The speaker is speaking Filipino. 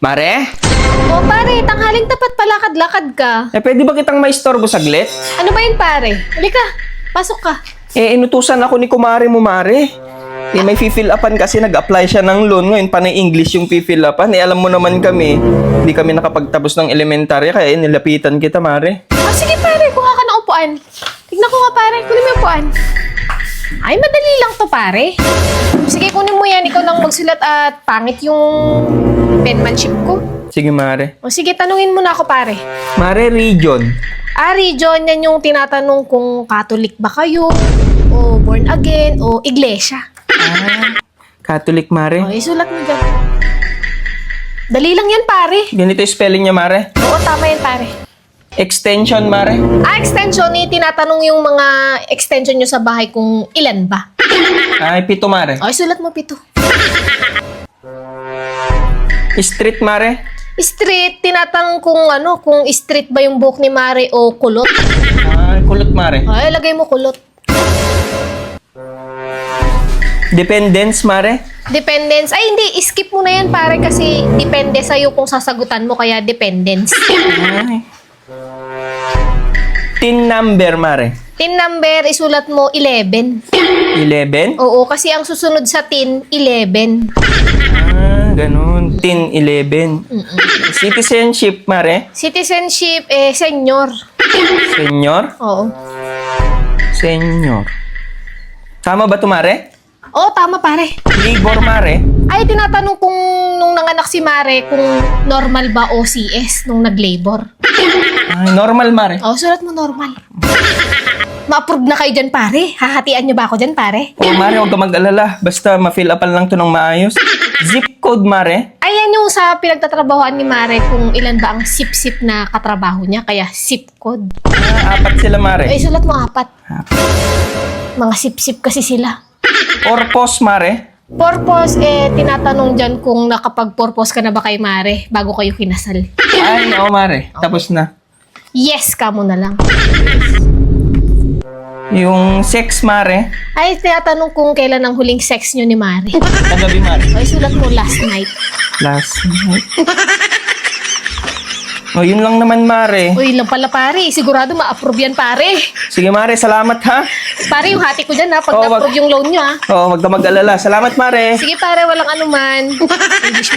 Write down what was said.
Mare? O pare, tanghaling tapat palakad-lakad ka. Pwede ba kitang maistorbo saglit? Ano ba yun pare? Halika, pasok ka. Inutusan ako ni kumare mo, Mare. May fill upan kasi nag-apply siya ng loan. Ngayon, panay English yung fill upan. Alam mo naman kami, hindi kami nakapagtapos ng elementary, kaya nilapitan kita, Mare. Sige pare, kuha ka ng upuan. Tignan ko nga pare, kunin mo yung upuan. Ay, madali lang to pare. Sige, kunin mo yan. Ikaw lang magsulat at pangit yung penmanship ko. Sige, Mare. O sige, tanungin mo na ako pare. Mare, region. Region, yan yung tinatanong kung Catholic ba kayo, o born again, o iglesia. Catholic, Mare. O, isulat mo dyan. Dali lang yan pare. Ganito yung spelling niya, Mare. Oo, tama yan pare. Extension, Mare. Extension, tinatanong yung mga extension nyo sa bahay kung ilan ba. Ay, 7, Mare. O, isulat mo 7. Street, Mare. Street, tinatanong kung street ba yung buhok ni Mare o kulot. Ay, kulot, Mare. Ay, lagay mo kulot. Dependence, Mare. Dependence. Ay, hindi. Skip mo na yan, pare, kasi depende sa'yo kung sasagutan mo, kaya dependence. Ay. Tin number, Mare. Tin number, isulat mo 11. 11? Oo, kasi ang susunod sa tin, 11. Ganun. Tin 11. Citizenship, Mare. Citizenship, senior. Senior? Oo. Senior. Tama ba ito, Mare? Oo, tama, pare. Labor, Mare. Ay, tinatanong kung nung nanganak si Mare kung normal ba o CS nung nag-labor. Ay, normal, Mare. Oo, sulat mo normal. Ma-approve na kayo dyan, pare. Hahatian nyo ba ako dyan, pare? Mare, huwag ka mag-alala. Basta ma-fill upan lang to ng maayos. Zip code, Mare. Ayan yung sa pinagtatrabahoan ni Mare kung ilan ba ang sip-sip na katrabaho niya, kaya zip code. 4 sila, Mare. Ay, sulat mo 4. Mga sip-sip kasi sila. Purpose, Mare. Purpose, tinatanong dyan kung nakapag-purpose ka na ba kay Mare bago kayo kinasal. Ay, oo, Mare. Tapos na. Yes ka mo na lang. Yung sex, Mare. Ay, tinatanong kung kailan ang huling sex nyo ni Mare. Kagabi, Mare. Ay, sulat mo last night. Last night. Yun lang naman, Mare. Uy, lang pala pare. Sigurado ma-approve yan, pare. Sige, Mare. Salamat, ha? Pare, yung hati ko dyan ha, pag Oo, na-approve yung loan nyo ha. Oo, wag ka mag-alala. Salamat, Mare. Sige pare, walang anuman. English